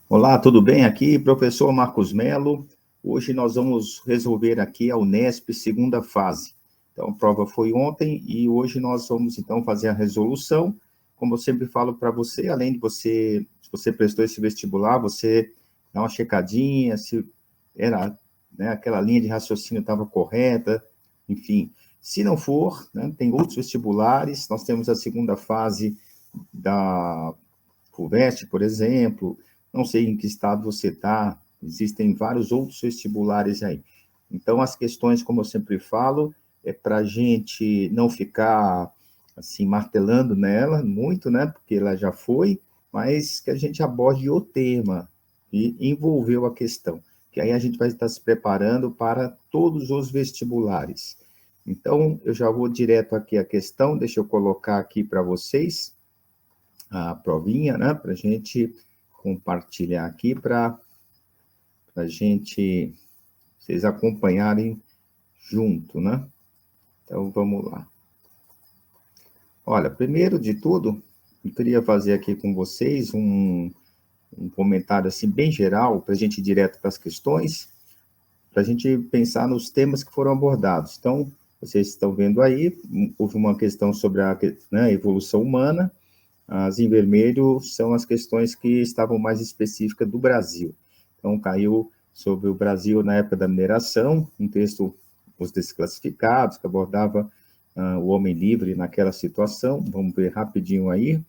Olá, tudo bem? Aqui, professor Marcos Melo. Hoje nós vamos resolver aqui a Unesp segunda fase. Então, a prova foi ontem e hoje nós vamos, então, fazer a resolução. Como eu sempre falo para você, além de você, se você prestou esse vestibular, você dá uma checadinha, se era, né, aquela linha de raciocínio estava correta, enfim. Se não for, né, tem outros vestibulares, nós temos a segunda fase da FUVEST, por exemplo, não sei em que estado você está, existem vários outros vestibulares aí. Então, as questões, como eu sempre falo, é para a gente não ficar assim martelando nela muito, né? Porque ela já foi, mas que a gente aborde o tema e envolveu a questão, que aí a gente vai estar se preparando para todos os vestibulares. Então, eu já vou direto aqui à questão, deixa eu colocar aqui para vocês a provinha, né? Para a gente compartilhar aqui para a gente, vocês acompanharem junto, né? Então, vamos lá. Olha, primeiro de tudo, eu queria fazer aqui com vocês um comentário assim bem geral, para a gente ir direto para as questões, para a gente pensar nos temas que foram abordados. Então, vocês estão vendo aí, houve uma questão sobre a, né, evolução humana. As em vermelho são as questões que estavam mais específicas do Brasil. Então, caiu sobre o Brasil na época da mineração, um texto, Os Desclassificados, que abordava o homem livre naquela situação. Vamos ver rapidinho aí.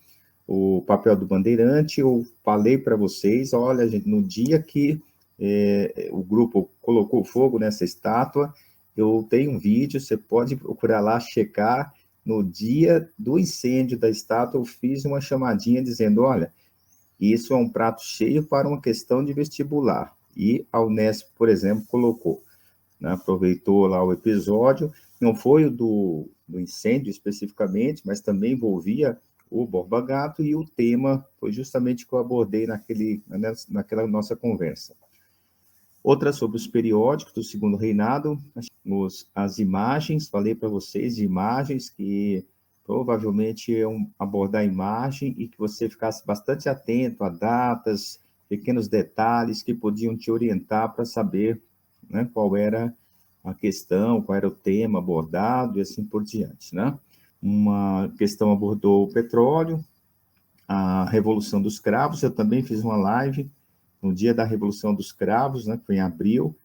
O papel do bandeirante, eu falei para vocês, olha, gente, no dia que o grupo colocou fogo nessa estátua, eu tenho um vídeo, você pode procurar lá, checar. No dia do incêndio da estátua, eu fiz uma chamadinha dizendo, olha, isso é um prato cheio para uma questão de vestibular. E a Unesp, por exemplo, colocou, né, aproveitou lá o episódio, não foi o do incêndio especificamente, mas também envolvia o Borba Gato, e o tema foi justamente o que eu abordei naquela nossa conversa. Outra sobre os periódicos do Segundo Reinado, as imagens, falei para vocês, imagens que provavelmente iam abordar a imagem e que você ficasse bastante atento a datas, pequenos detalhes que podiam te orientar para saber, né, qual era a questão, qual era o tema abordado e assim por diante, né? Uma questão abordou o petróleo, a Revolução dos Cravos, eu também fiz uma live no dia da Revolução dos Cravos, né, que foi em abril,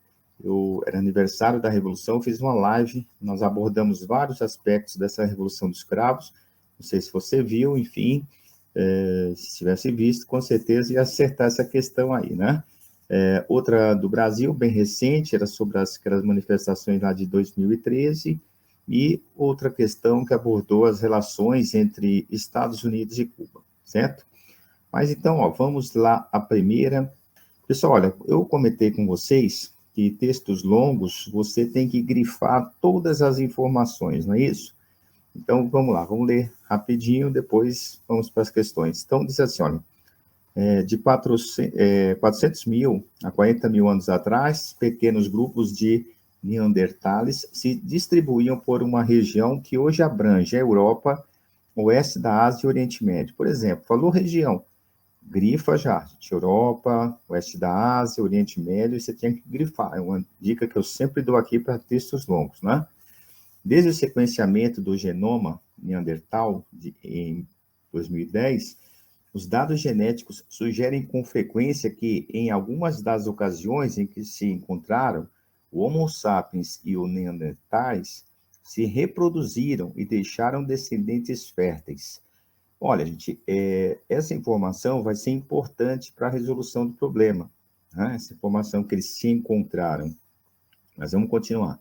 era aniversário da Revolução, fiz uma live, nós abordamos vários aspectos dessa Revolução dos Cravos, não sei se você viu, enfim, se tivesse visto, com certeza ia acertar essa questão aí, né? Outra do Brasil, bem recente, era sobre aquelas manifestações lá de 2013, e outra questão que abordou as relações entre Estados Unidos e Cuba, certo? Mas então, ó, vamos lá a primeira. Pessoal, olha, eu comentei com vocês que textos longos você tem que grifar todas as informações, não é isso? Então, vamos lá, vamos ler rapidinho, depois vamos para as questões. Então, diz assim, olha, de 400 mil a 40 mil anos atrás, pequenos grupos de Neandertales se distribuíam por uma região que hoje abrange a Europa, oeste da Ásia e Oriente Médio. Por exemplo, falou região, grifa já, gente, Europa, oeste da Ásia, Oriente Médio, você tinha que grifar. É uma dica que eu sempre dou aqui para textos longos, né? Desde o sequenciamento do genoma Neandertal em 2010, os dados genéticos sugerem com frequência que, em algumas das ocasiões em que se encontraram, o Homo sapiens e o Neandertais se reproduziram e deixaram descendentes férteis. Olha, gente, essa informação vai ser importante para a resolução do problema, né? Essa informação que eles se encontraram. Mas vamos continuar.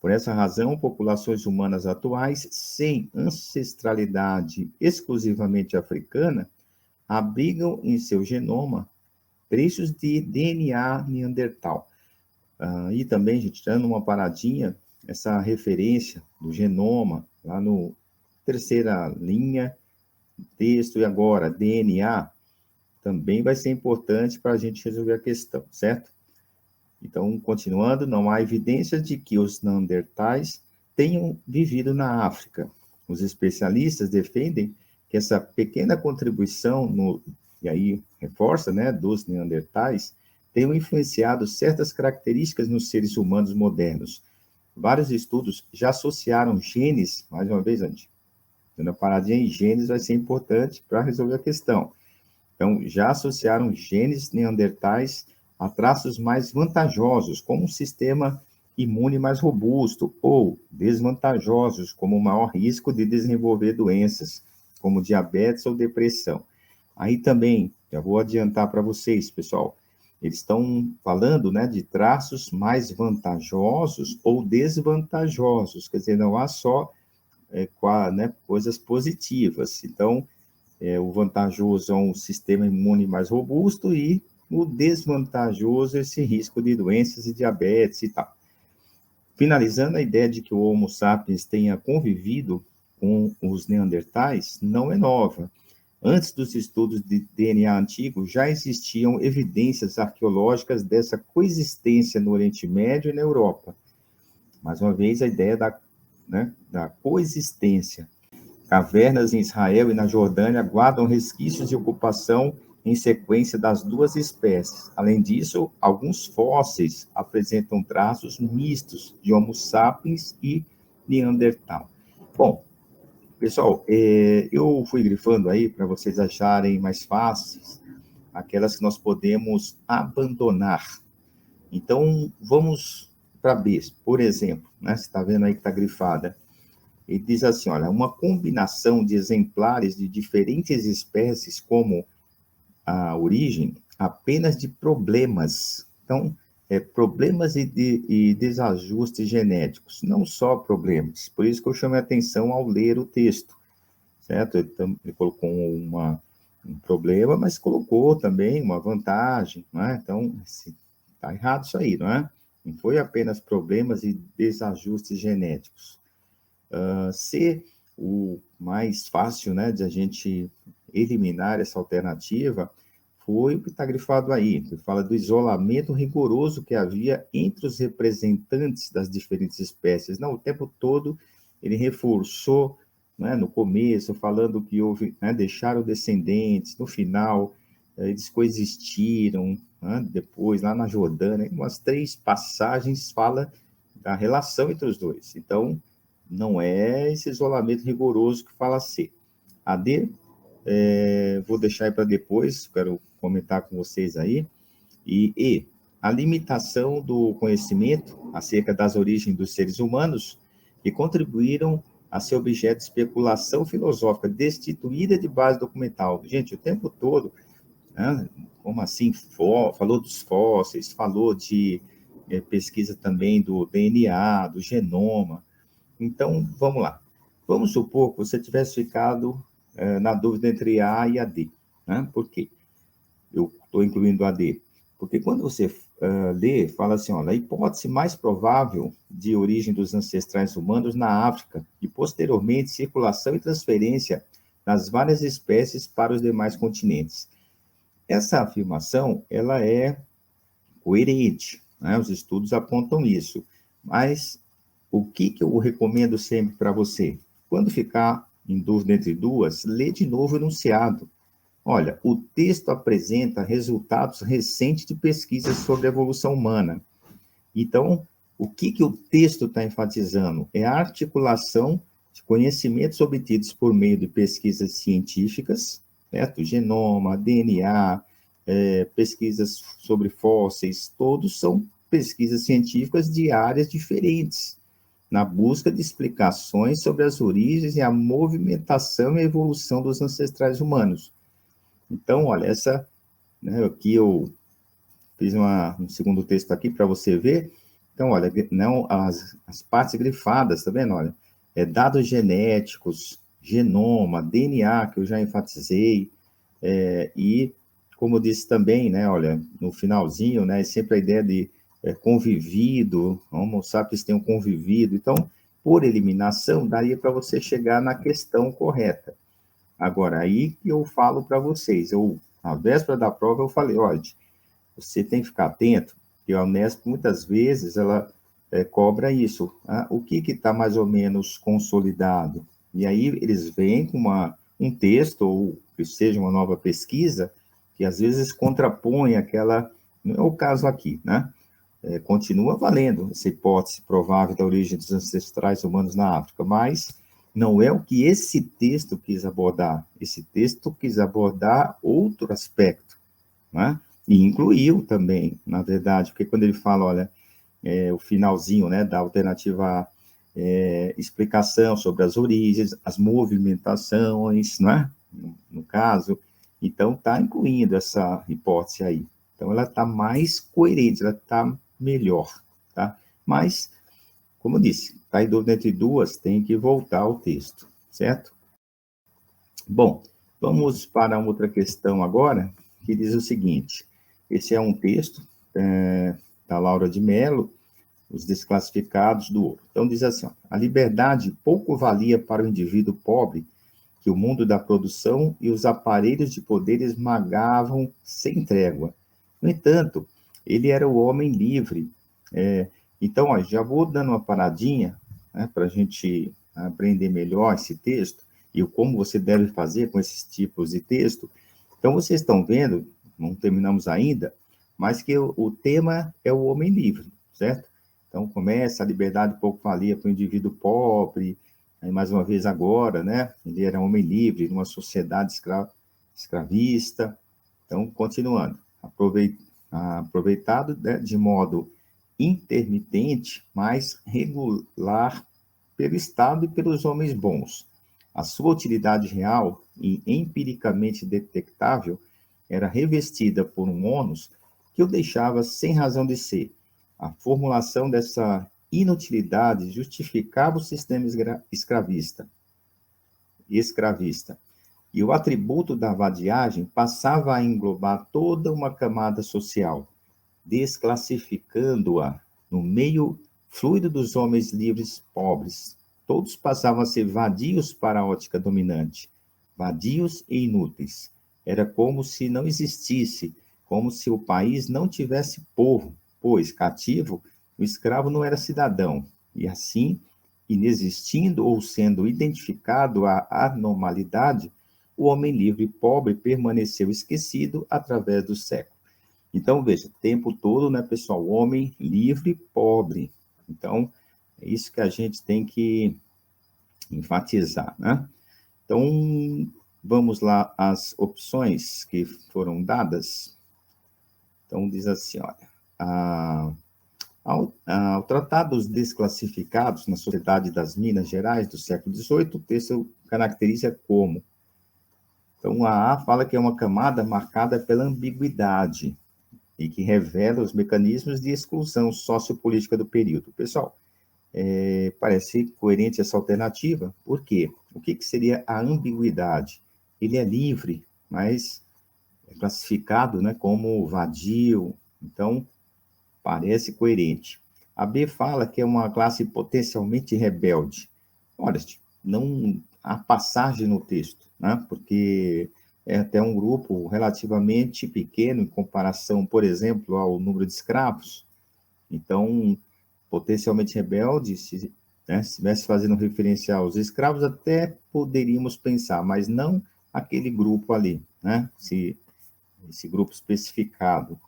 Por essa razão, populações humanas atuais, sem ancestralidade exclusivamente africana, abrigam em seu genoma trechos de DNA neandertal. E também, gente, dando uma paradinha, essa referência do genoma, lá no terceira linha, texto e agora DNA, também vai ser importante para a gente resolver a questão, certo? Então, continuando, não há evidências de que os neandertais tenham vivido na África. Os especialistas defendem que essa pequena contribuição e aí reforça, né, dos neandertais, tenham influenciado certas características nos seres humanos modernos. Vários estudos já associaram genes, mais uma vez, Andy, dando a paradinha em genes vai ser importante para resolver a questão. Então, já associaram genes neandertais a traços mais vantajosos, como um sistema imune mais robusto, ou desvantajosos, como o maior risco de desenvolver doenças, como diabetes ou depressão. Aí também, já vou adiantar para vocês, pessoal, eles estão falando, né, de traços mais vantajosos ou desvantajosos, quer dizer, não há só coisas positivas. Então, o vantajoso é um sistema imune mais robusto e o desvantajoso é esse risco de doenças e diabetes e tal. Finalizando, a ideia de que o Homo sapiens tenha convivido com os neandertais não é nova. Antes dos estudos de DNA antigo, já existiam evidências arqueológicas dessa coexistência no Oriente Médio e na Europa. Mais uma vez, a ideia da coexistência. Cavernas em Israel e na Jordânia guardam resquícios de ocupação em sequência das duas espécies. Além disso, alguns fósseis apresentam traços mistos de Homo sapiens e Neandertal. Bom, pessoal, eu fui grifando aí para vocês acharem mais fáceis aquelas que nós podemos abandonar. Então, vamos para B, por exemplo, né? Você está vendo aí que está grifada. Ele diz assim, olha, uma combinação de exemplares de diferentes espécies como a origem apenas de problemas. Então, problemas e desajustes genéticos, não só problemas. Por isso que eu chamei a atenção ao ler o texto, certo? Ele colocou um problema, mas colocou também uma vantagem, não é? Então, está errado isso aí, não é? Não foi apenas problemas e desajustes genéticos. Ser o mais fácil, né, de a gente eliminar essa alternativa foi o que está grifado aí, que fala do isolamento rigoroso que havia entre os representantes das diferentes espécies. Não, o tempo todo ele reforçou, né, no começo, falando que houve, né, deixaram descendentes, no final eles coexistiram, né, depois lá na Jordânia, umas 3 passagens fala da relação entre os dois. Então, não é esse isolamento rigoroso que fala C. A D, vou deixar aí para depois, quero comentar com vocês aí. E, a limitação do conhecimento acerca das origens dos seres humanos que contribuíram a ser objeto de especulação filosófica destituída de base documental. Gente, o tempo todo, né, como assim, falou dos fósseis, falou de pesquisa também do DNA, do genoma. Então, vamos lá. Vamos supor que você tivesse ficado na dúvida entre A e a D. Né? Por quê? Eu estou incluindo a D. Porque quando você lê, fala assim, olha, a hipótese mais provável de origem dos ancestrais humanos na África e, posteriormente, circulação e transferência das várias espécies para os demais continentes. Essa afirmação, ela é coerente, né? Os estudos apontam isso. Mas o que eu recomendo sempre para você? Quando ficar em dúvida entre duas, lê de novo o enunciado. Olha, o texto apresenta resultados recentes de pesquisas sobre a evolução humana. Então, o que o texto está enfatizando? É a articulação de conhecimentos obtidos por meio de pesquisas científicas, certo? Genoma, DNA, pesquisas sobre fósseis, todos são pesquisas científicas de áreas diferentes, na busca de explicações sobre as origens e a movimentação e a evolução dos ancestrais humanos. Então, olha, né, aqui eu fiz um segundo texto aqui para você ver. Então, olha, não, as partes grifadas, tá vendo? Olha, dados genéticos, genoma, DNA, que eu já enfatizei, e, como eu disse também, né, olha, no finalzinho, né, sempre a ideia de convivido, Homo sapiens tenham convivido. Então, por eliminação, daria para você chegar na questão correta. Agora, aí que eu falo para vocês, na véspera da prova, eu falei, olha, você tem que ficar atento, porque a Unesp, muitas vezes, ela cobra isso. O que está mais ou menos consolidado? E aí eles vêm com um texto, ou que seja uma nova pesquisa, que às vezes contrapõe aquela, não é o caso aqui, né? Continua valendo essa hipótese provável da origem dos ancestrais humanos na África, mas não é o que esse texto quis abordar. Esse texto quis abordar outro aspecto, né? E incluiu também, na verdade, porque quando ele fala, olha, o finalzinho, né, da alternativa explicação sobre as origens, as movimentações, né, no caso, então está incluindo essa hipótese aí. Então ela está mais coerente, ela está melhor, tá? Mas, como eu disse, está em dúvida entre duas, tem que voltar ao texto, certo? Bom, vamos para uma outra questão agora, que diz o seguinte, esse é um texto da Laura de Mello, Os Desclassificados do Ouro. Então diz assim, ó, a liberdade pouco valia para o indivíduo pobre, que o mundo da produção e os aparelhos de poder esmagavam sem trégua. No entanto, ele era o homem livre. Então, ó, já vou dando uma paradinha, né, para a gente aprender melhor esse texto e como você deve fazer com esses tipos de texto. Então, vocês estão vendo, não terminamos ainda, mas que o tema é o homem livre, certo? Então, começa a liberdade pouco valia para o indivíduo pobre, aí, mais uma vez agora, né? Ele era homem livre numa sociedade escravista. Então, continuando, aproveitado, né, de modo intermitente, mas regular pelo Estado e pelos homens bons. A sua utilidade real e empiricamente detectável era revestida por um ônus que o deixava sem razão de ser. A formulação dessa inutilidade justificava o sistema escravista. E o atributo da vadiagem passava a englobar toda uma camada social, desclassificando-a no meio fluido dos homens livres pobres. Todos passavam a ser vadios para a ótica dominante, vadios e inúteis. Era como se não existisse, como se o país não tivesse povo, pois, cativo, o escravo não era cidadão, e assim, inexistindo ou sendo identificado a anormalidade, o homem livre e pobre permaneceu esquecido através do século. Então, veja, o tempo todo, né, pessoal, homem livre e pobre. Então, é isso que a gente tem que enfatizar, né? Então, vamos lá às opções que foram dadas. Então, diz assim, olha, ao tratar dos desclassificados na Sociedade das Minas Gerais do século XVIII, o texto caracteriza como. Então, a A fala que é uma camada marcada pela ambiguidade e que revela os mecanismos de exclusão sociopolítica do período. Pessoal, parece coerente essa alternativa, por quê? O que seria a ambiguidade? Ele é livre, mas é classificado, né, como vadio, então parece coerente. A B fala que é uma classe potencialmente rebelde. Olha, não há passagem no texto, né, porque é até um grupo relativamente pequeno em comparação, por exemplo, ao número de escravos. Então, potencialmente rebelde, se estivesse fazendo referência aos escravos, até poderíamos pensar, mas não aquele grupo ali, né? Esse grupo especificado.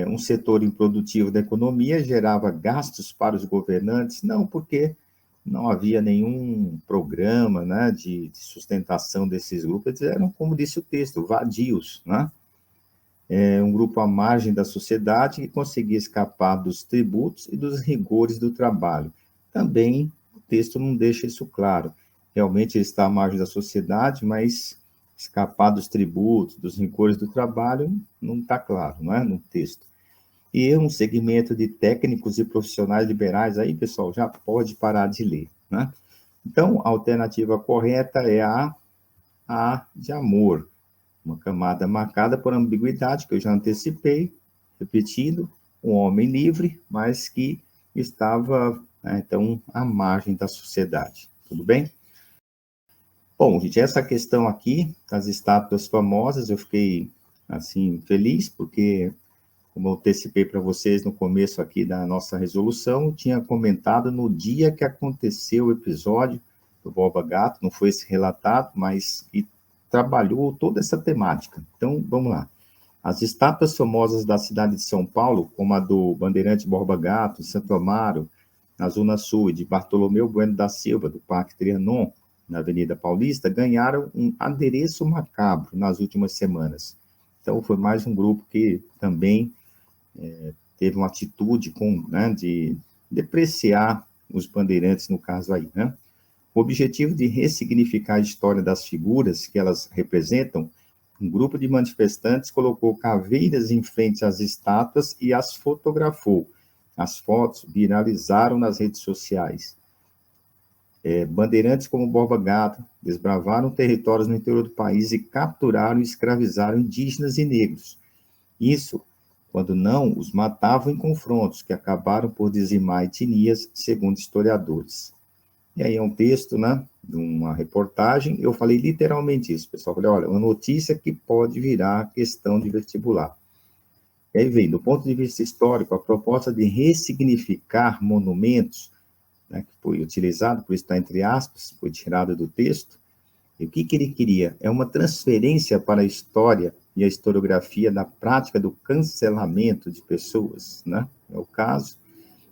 Um setor improdutivo da economia gerava gastos para os governantes? Não, porque não havia nenhum programa, né, de sustentação desses grupos, eles eram, como disse o texto, vadios, né? Um grupo à margem da sociedade que conseguia escapar dos tributos e dos rigores do trabalho. Também o texto não deixa isso claro. Realmente ele está à margem da sociedade, mas escapar dos tributos, dos rigores do trabalho, não está claro, não é? No texto. E um segmento de técnicos e profissionais liberais, aí, pessoal, já pode parar de ler, né? Então, a alternativa correta é a de amor. Uma camada marcada por ambiguidade, que eu já antecipei, repetindo, um homem livre, mas que estava, né, então, à margem da sociedade. Tudo bem? Bom, gente, essa questão aqui, das estátuas famosas, eu fiquei, assim, feliz, porque, como eu antecipei para vocês no começo aqui da nossa resolução, eu tinha comentado no dia que aconteceu o episódio do Borba Gato, não foi esse relatado, mas trabalhou toda essa temática. Então, vamos lá. As estátuas famosas da cidade de São Paulo, como a do Bandeirante Borba Gato, em Santo Amaro, na Zona Sul, e de Bartolomeu Bueno da Silva, do Parque Trianon, na Avenida Paulista, ganharam um adereço macabro nas últimas semanas. Então, foi mais um grupo que também teve uma atitude de depreciar os bandeirantes, no caso aí, né? O objetivo de ressignificar a história das figuras que elas representam, um grupo de manifestantes colocou caveiras em frente às estátuas e as fotografou. As fotos viralizaram nas redes sociais. Bandeirantes como Borba Gato desbravaram territórios no interior do país e capturaram e escravizaram indígenas e negros. Isso quando não os matavam em confrontos que acabaram por dizimar etnias, segundo historiadores. E aí é um texto, né, de uma reportagem, eu falei literalmente isso, pessoal. Falei, olha, uma notícia que pode virar questão de vestibular. E aí vem, do ponto de vista histórico, a proposta de ressignificar monumentos, né, que foi utilizado, por isso está entre aspas, foi tirado do texto. E o que ele queria? É uma transferência para a história e a historiografia da prática do cancelamento de pessoas, né? É o caso.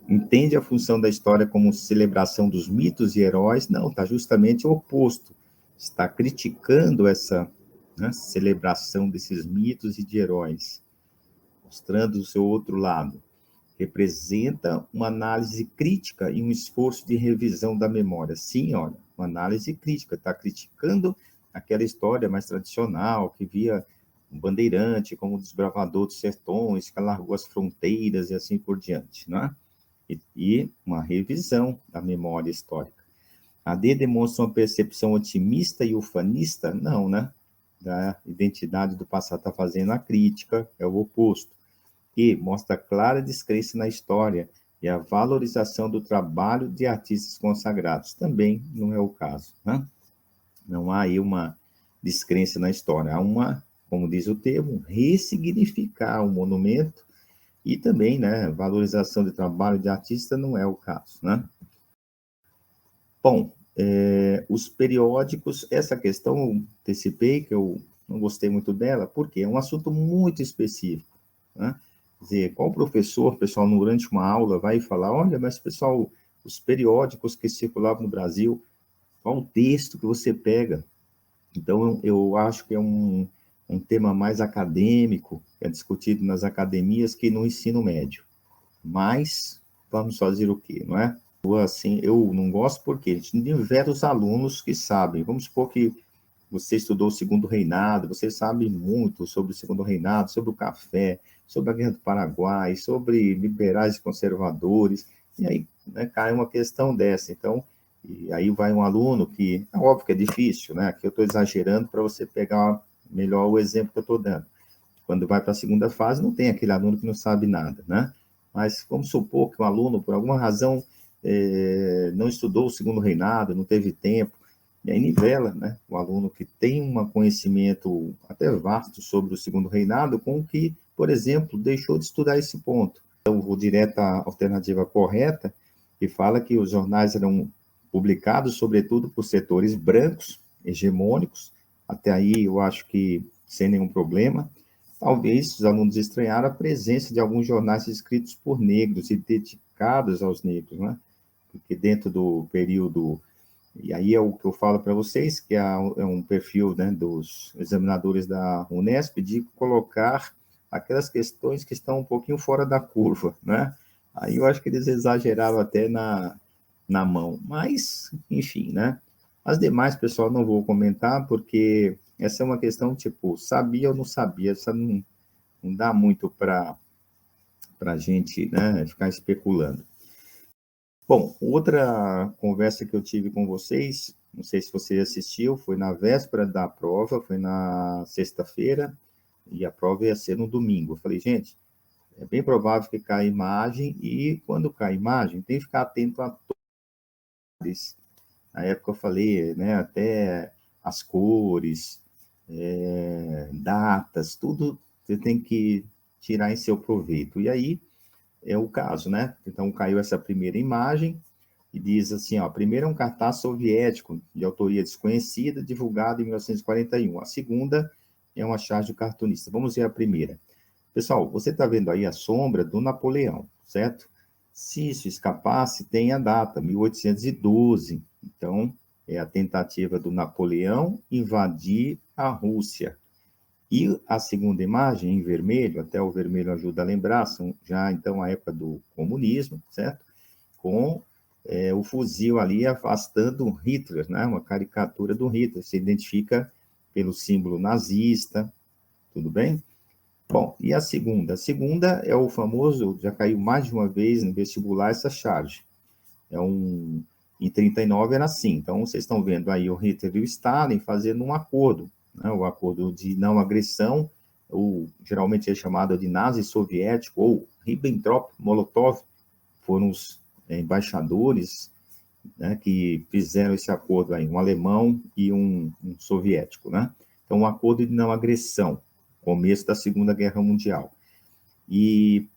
Entende a função da história como celebração dos mitos e heróis? Não, está justamente o oposto. Está criticando essa, né, celebração desses mitos e de heróis, mostrando o seu outro lado. Representa uma análise crítica e um esforço de revisão da memória. Sim, olha, uma análise crítica, está criticando aquela história mais tradicional, que via um bandeirante como o desbravador dos sertões, que largou as fronteiras e assim por diante, não é? E uma revisão da memória histórica. A D demonstra uma percepção otimista e ufanista? Não, né? Da identidade do passado está fazendo a crítica, é o oposto. E mostra clara descrença na história e a valorização do trabalho de artistas consagrados. Também não é o caso, né? Não há aí uma descrença na história, há uma, como diz o termo, ressignificar o monumento e também, né, valorização de trabalho de artista não é o caso, né? Bom, os periódicos, essa questão eu antecipei, que eu não gostei muito dela, porque é um assunto muito específico, né? Quer dizer, qual professor, pessoal, durante uma aula vai falar, olha, mas pessoal, os periódicos que circulavam no Brasil, qual o texto que você pega? Então, eu acho que é um tema mais acadêmico, que é discutido nas academias que no ensino médio. Mas, vamos fazer o quê, não é? Assim, eu não gosto porque a gente tem diversos alunos que sabem. Vamos supor que você estudou o Segundo Reinado, você sabe muito sobre o Segundo Reinado, sobre o café, sobre a Guerra do Paraguai, sobre liberais e conservadores, e aí, né, cai uma questão dessa. Então, e aí vai um aluno que, é óbvio que é difícil, né? Aqui eu estou exagerando para você pegar melhor o exemplo que eu estou dando. Quando vai para a segunda fase, não tem aquele aluno que não sabe nada, né? Mas vamos supor que um aluno, por alguma razão, não estudou o Segundo Reinado, não teve tempo, e aí nivela, né, o aluno que tem um conhecimento até vasto sobre o Segundo Reinado com o que, por exemplo, deixou de estudar esse ponto. Então, vou direto à alternativa correta, que fala que os jornais eram publicados, sobretudo, por setores brancos, hegemônicos, até aí eu acho que sem nenhum problema. Talvez os alunos estranharam a presença de alguns jornais escritos por negros e dedicados aos negros, né? Porque dentro do período, e aí é o que eu falo para vocês, que é um perfil, né, dos examinadores da Unesp, de colocar aquelas questões que estão um pouquinho fora da curva, né? Aí eu acho que eles exageraram até na mão, mas, enfim, né? As demais, pessoal, não vou comentar, porque essa é uma questão, tipo, sabia ou não sabia, essa não dá muito para a gente, né, ficar especulando. Bom, outra conversa que eu tive com vocês, não sei se você assistiu, foi na véspera da prova, foi na sexta-feira, e a prova ia ser no domingo. Eu falei, gente, é bem provável que caia imagem, e quando cai imagem, tem que ficar atento a todos. Na época eu falei, né, até as cores, datas, tudo você tem que tirar em seu proveito. E aí é o caso, né? Então caiu essa primeira imagem, e diz assim, ó, a primeira é um cartaz soviético de autoria desconhecida, divulgado em 1941. A segunda é uma charge do cartunista. Vamos ver a primeira. Pessoal, você está vendo aí a sombra do Napoleão, certo? Se isso escapasse, tem a data, 1812. Então, é a tentativa do Napoleão invadir a Rússia. E a segunda imagem, em vermelho, até o vermelho ajuda a lembrar, são já então a época do comunismo, certo? Com o fuzil ali afastando Hitler, né? Uma caricatura do Hitler, se identifica pelo símbolo nazista, tudo bem? Bom, e a segunda? A segunda é o famoso, já caiu mais de uma vez no vestibular essa charge. Em 39 era assim, então vocês estão vendo aí o Hitler e o Stalin fazendo um acordo, né? O acordo de não agressão, ou geralmente é chamado de nazi soviético, ou Ribbentrop-Molotov, foram os embaixadores, né, que fizeram esse acordo aí, um alemão e um soviético, né? Então, um acordo de não agressão, começo da Segunda Guerra Mundial. E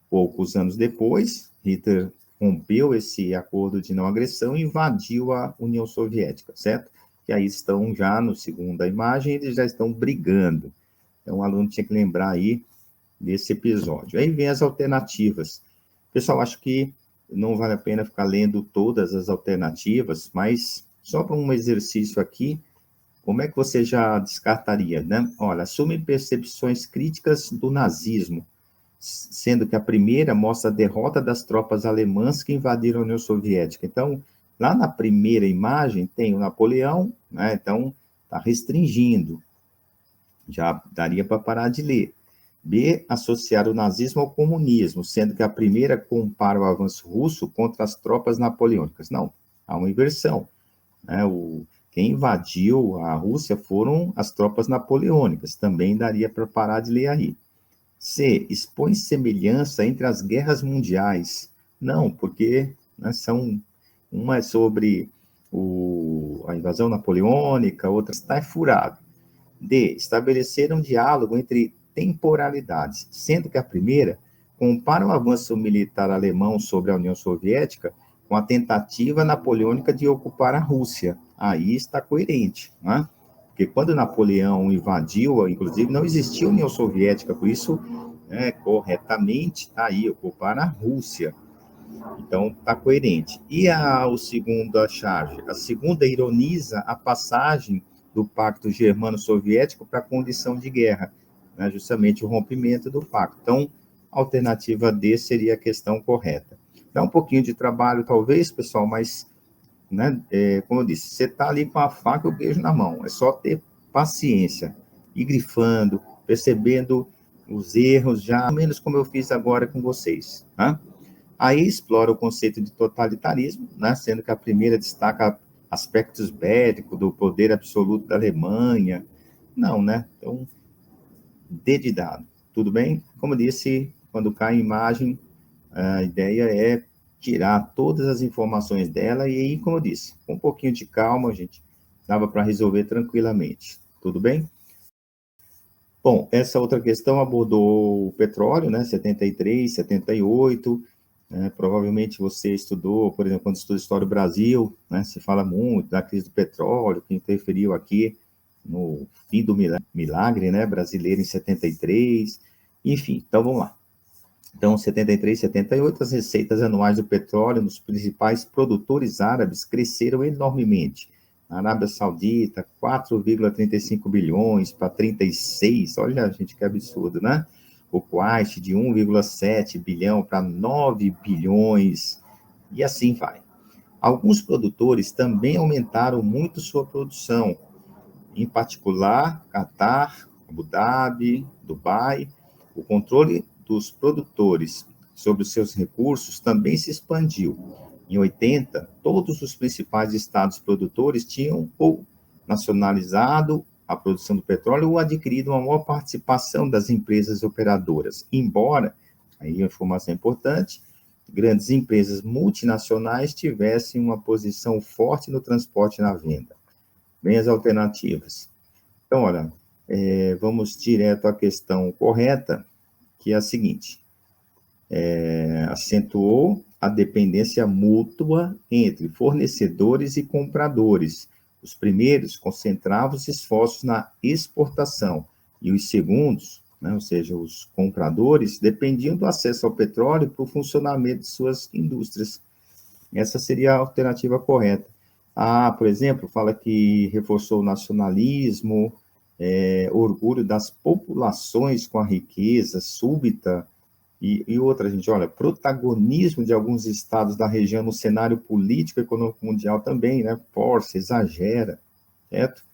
poucos anos depois, Hitler rompeu esse acordo de não agressão e invadiu a União Soviética, certo? Que aí estão já no segunda imagem, eles já estão brigando. Então, o aluno tinha que lembrar aí desse episódio. Aí vem as alternativas. Pessoal, acho que não vale a pena ficar lendo todas as alternativas, mas só para um exercício aqui, como é que você já descartaria, né? Olha, assume percepções críticas do nazismo, sendo que a primeira mostra a derrota das tropas alemãs que invadiram a União Soviética. Então, lá na primeira imagem tem o Napoleão, né? Então, está restringindo. Já daria para parar de ler. B, associar o nazismo ao comunismo, sendo que a primeira compara o avanço russo contra as tropas napoleônicas. Não, há uma inversão, né? Quem invadiu a Rússia foram as tropas napoleônicas, também daria para parar de ler aí. C, expõe semelhança entre as guerras mundiais. Não, porque, né, uma é sobre a invasão napoleônica, outra está furado. D, estabelecer um diálogo entre temporalidades, sendo que a primeira compara o avanço militar alemão sobre a União Soviética com a tentativa napoleônica de ocupar a Rússia. Aí está coerente, né? Porque quando Napoleão invadiu, inclusive, não existia União Soviética, por isso, corretamente, está aí, ocupar a Rússia. Então, está coerente. E o segundo charge? A segunda ironiza a passagem do Pacto Germano-Soviético para a condição de guerra, né? Justamente o rompimento do pacto. Então, a alternativa D seria a questão correta. Dá um pouquinho de trabalho, talvez, pessoal, mas, né, como eu disse, você está ali com a faca e o queijo na mão. É só ter paciência, ir grifando, percebendo os erros, já menos como eu fiz agora com vocês, tá? Aí explora o conceito de totalitarismo, né, sendo que a primeira destaca aspectos bélicos do poder absoluto da Alemanha. Não, né? Então, D de dado. Tudo bem? Como disse, quando cai a imagem, a ideia é tirar todas as informações dela e aí, como eu disse, com um pouquinho de calma, gente, dava para resolver tranquilamente. Tudo bem? Bom, essa outra questão abordou o petróleo, né, 73, 78, provavelmente você estudou, por exemplo, quando estuda História do Brasil, né, se fala muito da crise do petróleo, que interferiu aqui no fim do milagre, né, brasileiro em 73, enfim, então vamos lá. Então, 73, 78, as receitas anuais do petróleo nos principais produtores árabes cresceram enormemente. Na Arábia Saudita, 4,35 bilhões para 36, olha, gente, que absurdo, né? O Kuwait, de 1,7 bilhão para 9 bilhões, e assim vai. Alguns produtores também aumentaram muito sua produção, em particular, Catar, Abu Dhabi, Dubai. O controle dos produtores sobre os seus recursos também se expandiu. Em 80, todos os principais estados produtores tinham ou nacionalizado a produção do petróleo ou adquirido uma maior participação das empresas operadoras. Embora, aí a informação é importante, grandes empresas multinacionais tivessem uma posição forte no transporte e na venda. Bem as alternativas. Então, olha, vamos direto à questão correta, que é a seguinte: acentuou a dependência mútua entre fornecedores e compradores. Os primeiros concentravam os esforços na exportação e os segundos, né, ou seja, os compradores, dependiam do acesso ao petróleo para o funcionamento de suas indústrias. Essa seria a alternativa correta. Por exemplo, fala que reforçou o nacionalismo, orgulho das populações com a riqueza súbita, e outra, gente, olha, protagonismo de alguns estados da região no cenário político e econômico mundial também, né? Força, exagera, certo?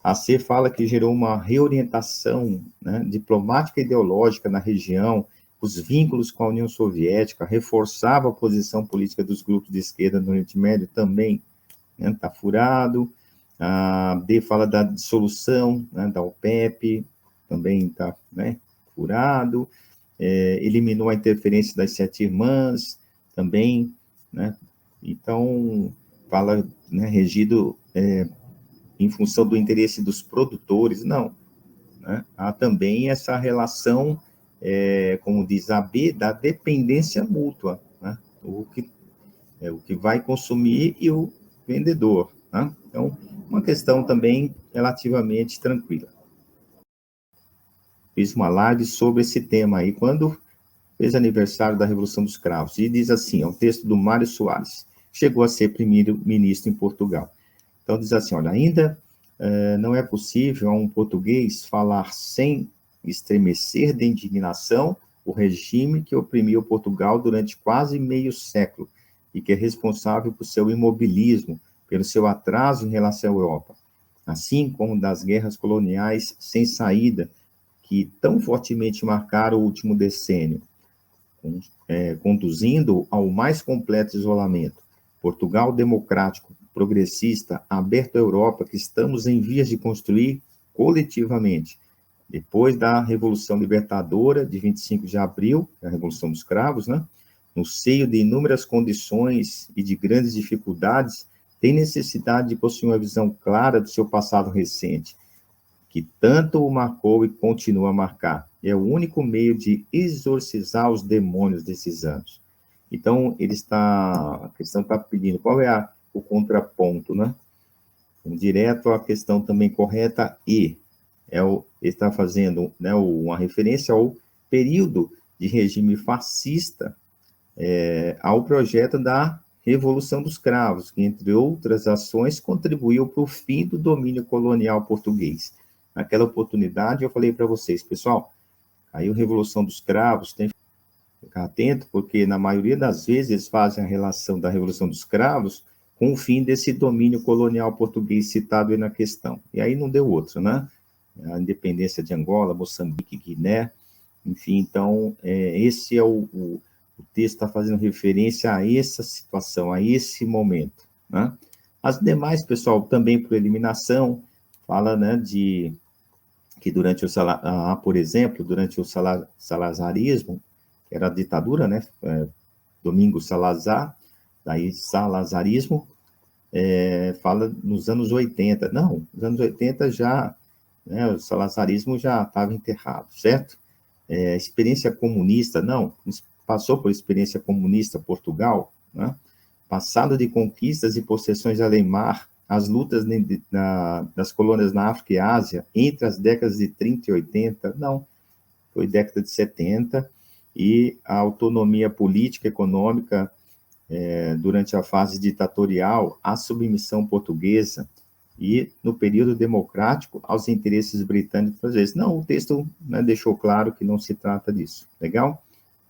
A C fala que gerou uma reorientação, né, diplomática e ideológica na região, os vínculos com a União Soviética, reforçava a posição política dos grupos de esquerda no Oriente Médio também, né, tá furado. A D fala da dissolução, né, da OPEP, também está, né, furado. Eliminou a interferência das sete irmãs, também, né? Então, fala, né, regido em função do interesse dos produtores, não, né? Há também essa relação, como diz a B, da dependência mútua, né? O que vai consumir e o vendedor, né? Então, uma questão também relativamente tranquila. Fiz uma live sobre esse tema aí, quando fez aniversário da Revolução dos Cravos, e diz assim, é um texto do Mário Soares, chegou a ser primeiro-ministro em Portugal. Então, diz assim, olha, ainda não é possível a um português falar sem estremecer de indignação o regime que oprimiu Portugal durante quase meio século e que é responsável por seu imobilismo, pelo seu atraso em relação à Europa, assim como das guerras coloniais sem saída que tão fortemente marcaram o último decênio, conduzindo ao mais completo isolamento. Portugal democrático, progressista, aberto à Europa, que estamos em vias de construir coletivamente. Depois da Revolução Libertadora, de 25 de abril, a Revolução dos Cravos, né? No seio de inúmeras condições e de grandes dificuldades, tem necessidade de possuir uma visão clara do seu passado recente, que tanto o marcou e continua a marcar. É o único meio de exorcizar os demônios desses anos. Então, a questão está pedindo qual é o contraponto, né? Direto à questão também correta, ele está fazendo, né, uma referência ao período de regime fascista, ao projeto da Revolução dos Cravos, que, entre outras ações, contribuiu para o fim do domínio colonial português. Naquela oportunidade, eu falei para vocês, pessoal, aí a Revolução dos Cravos, tem que ficar atento, porque na maioria das vezes eles fazem a relação da Revolução dos Cravos com o fim desse domínio colonial português citado aí na questão. E aí não deu outra, né? A independência de Angola, Moçambique, Guiné, enfim, então, esse é o texto está fazendo referência a essa situação, a esse momento, né? As demais, pessoal, também por eliminação, fala, né, que durante por exemplo, durante o salazarismo, que era a ditadura, né, Domingos Salazar, daí salazarismo, fala nos anos 80. Não, nos anos 80 já, né, o salazarismo já estava enterrado, certo? Experiência comunista, não, passou por experiência comunista Portugal, né? Passado de conquistas e possessões além-mar, as lutas das colônias na África e Ásia, entre as décadas de 30 e 80, não, foi década de 70, e a autonomia política e econômica durante a fase ditatorial, a submissão portuguesa, e no período democrático, aos interesses britânicos, às vezes. Não, o texto, né, deixou claro que não se trata disso, legal?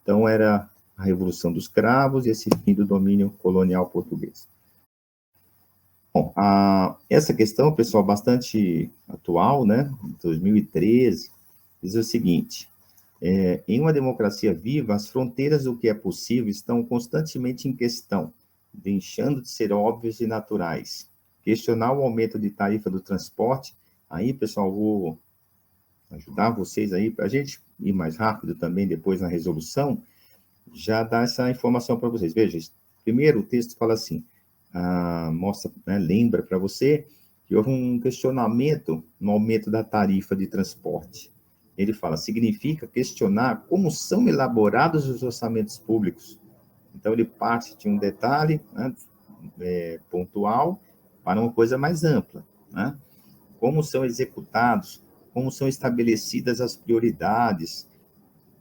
Então, era a Revolução dos Cravos e esse fim do domínio colonial português. Bom, essa questão, pessoal, bastante atual, né, 2013, diz o seguinte, em uma democracia viva, as fronteiras do que é possível estão constantemente em questão, deixando de ser óbvias e naturais. Questionar o aumento de tarifa do transporte, aí, pessoal, vou ajudar vocês aí, para a gente ir mais rápido também depois na resolução, já dá essa informação para vocês. Veja, primeiro o texto fala assim, mostra, né, lembra para você que houve um questionamento no aumento da tarifa de transporte. Ele fala, significa questionar como são elaborados os orçamentos públicos, Então, ele parte de um detalhe, né, pontual para uma coisa mais ampla, né? Como são executados, como são estabelecidas as prioridades.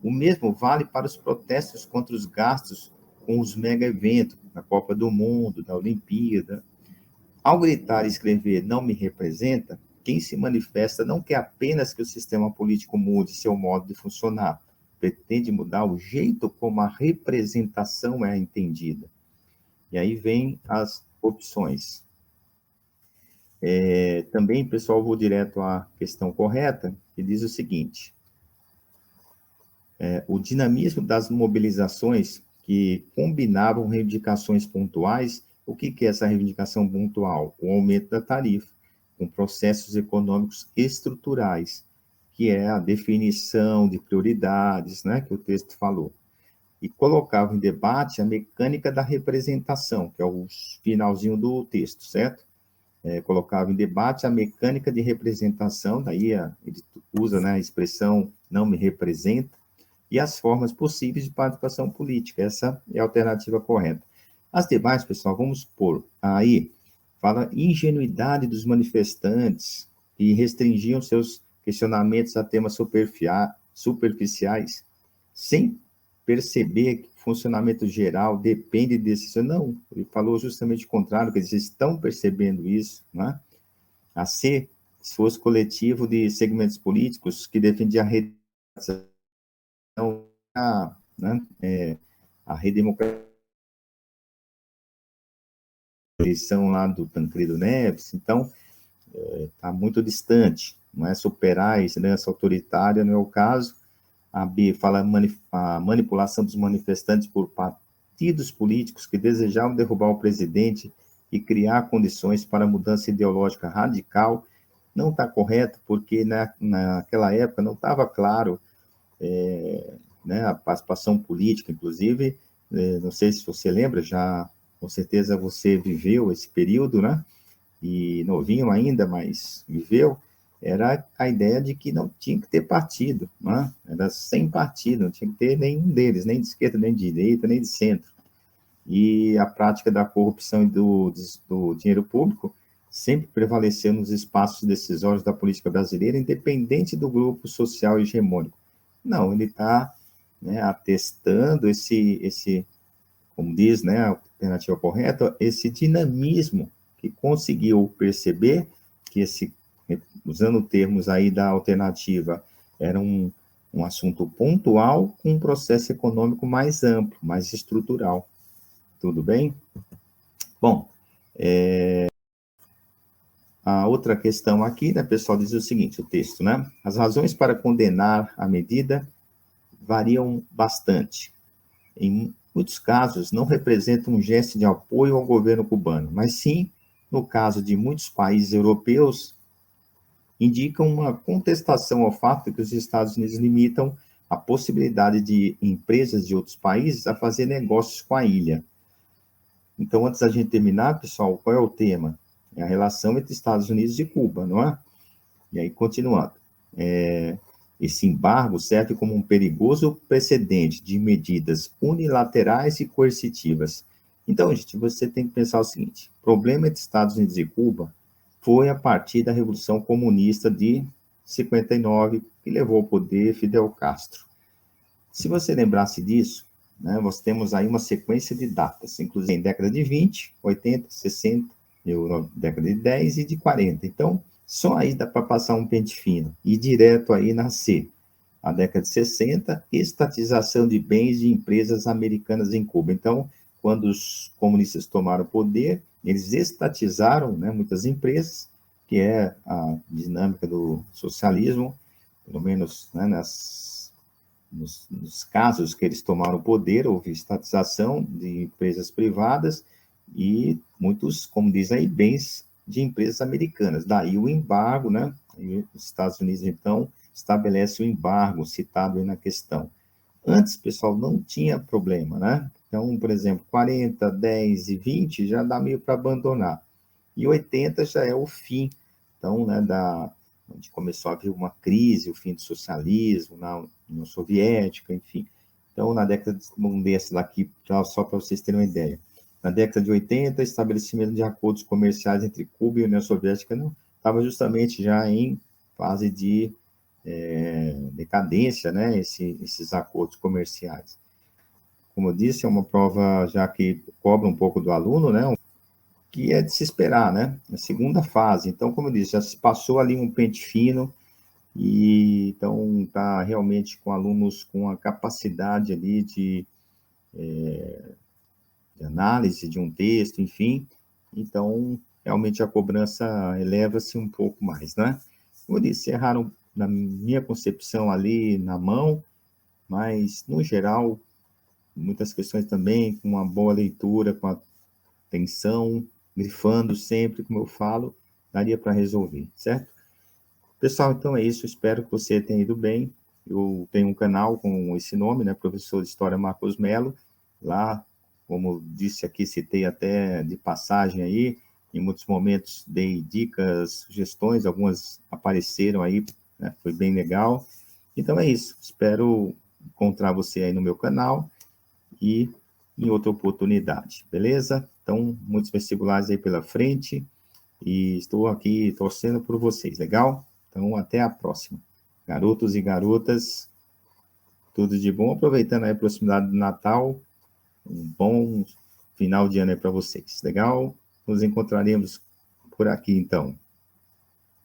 O mesmo vale para os protestos contra os gastos com os mega-eventos, da Copa do Mundo, da Olimpíada. Ao gritar e escrever "não me representa", quem se manifesta não quer apenas que o sistema político mude seu modo de funcionar, pretende mudar o jeito como a representação é entendida. E aí vem as opções. Também, pessoal, vou direto à questão correta, que diz o seguinte: o dinamismo das mobilizações que combinavam reivindicações pontuais. O que é essa reivindicação pontual? O aumento da tarifa, com processos econômicos estruturais, que é a definição de prioridades, né, que o texto falou, e colocava em debate a mecânica da representação, que é o finalzinho do texto, certo? Colocava em debate a mecânica de representação, daí ele usa, né, a expressão "não me representa", e as formas possíveis de participação política. Essa é a alternativa correta. As demais, pessoal, vamos pôr aí, fala ingenuidade dos manifestantes, que restringiam seus questionamentos a temas superficiais, sem perceber que o funcionamento geral depende desse. Não, ele falou justamente o contrário, que eles estão percebendo isso, né? A C, esforço coletivo de segmentos políticos que defendia a redemocratização, né? A redemocratização, eleição lá do Tancredo Neves, então está muito distante, não é superar essa herança autoritária, não é o caso. A B fala a manipulação dos manifestantes por partidos políticos que desejavam derrubar o presidente e criar condições para mudança ideológica radical. Não está correto, porque naquela época não estava claro, né, a participação política, inclusive, não sei se você lembra, já com certeza você viveu esse período, né? E novinho ainda, mas viveu, era a ideia de que não tinha que ter partido, né? Era sem partido, não tinha que ter nenhum deles, nem de esquerda, nem de direita, nem de centro. E a prática da corrupção e do dinheiro público sempre prevaleceu nos espaços decisórios da política brasileira, independente do grupo social hegemônico. Não, ele está, né, atestando como diz, né, a alternativa correta, esse dinamismo que conseguiu perceber que usando termos aí da alternativa, era um assunto pontual com um processo econômico mais amplo, mais estrutural. Tudo bem? Bom, a outra questão aqui, né, pessoal, diz o seguinte, o texto, né? As razões para condenar a medida variam bastante. Em muitos casos, não representa um gesto de apoio ao governo cubano, mas sim, no caso de muitos países europeus, indicam uma contestação ao fato de que os Estados Unidos limitam a possibilidade de empresas de outros países a fazer negócios com a ilha. Então, antes da gente terminar, pessoal, qual é o tema? É a relação entre Estados Unidos e Cuba, não é? E aí, continuando. Esse embargo serve como um perigoso precedente de medidas unilaterais e coercitivas. Então, gente, você tem que pensar o seguinte: o problema entre Estados Unidos e Cuba foi a partir da Revolução Comunista de 59, que levou ao poder Fidel Castro. Se você lembrasse disso, né, nós temos aí uma sequência de datas, inclusive em década de 20, 80, 60, década de 10 e de 40. Então, só aí dá para passar um pente fino e direto aí na C. A década de 60, estatização de bens de empresas americanas em Cuba. Então, quando os comunistas tomaram o poder, eles estatizaram, né, muitas empresas, que é a dinâmica do socialismo, pelo menos, né, nos casos que eles tomaram o poder, houve estatização de empresas privadas e muitos, como diz aí, bens de empresas americanas. Daí o embargo, né? E os Estados Unidos, então, estabelece o embargo citado aí na questão. Antes, pessoal, não tinha problema, né? Então, por exemplo, 40, 10 e 20 já dá meio para abandonar. E 80 já é o fim, então, né, onde começou a haver uma crise, o fim do socialismo na União Soviética, enfim. Então, na década, vamos ver essa daqui, só para vocês terem uma ideia. Na década de 80, estabelecimento de acordos comerciais entre Cuba e União Soviética não estava justamente já em fase de decadência, né, esses acordos comerciais. Como eu disse, é uma prova já que cobra um pouco do aluno, né, que é de se esperar, né, a segunda fase. Então, como eu disse, já se passou ali um pente fino, e então está realmente com alunos com a capacidade ali de análise de um texto, enfim, então realmente a cobrança eleva-se um pouco mais, né? Como eu disse, erraram, na minha concepção, ali na mão, mas, no geral, muitas questões também com uma boa leitura, com atenção, grifando sempre, como eu falo, daria para resolver, certo? Pessoal, então é isso, espero que você tenha ido bem. Eu tenho um canal com esse nome, né, Professor de História Marcos Mello. Lá, como disse aqui, citei até de passagem aí, em muitos momentos dei dicas, sugestões, algumas apareceram aí, né, foi bem legal. Então é isso, espero encontrar você aí no meu canal e em outra oportunidade, beleza? Então, muitos vestibulares aí pela frente e estou aqui torcendo por vocês, legal? Então, até a próxima. Garotos e garotas, tudo de bom. Aproveitando aí a proximidade do Natal, um bom final de ano aí para vocês, legal? Nos encontraremos por aqui, então.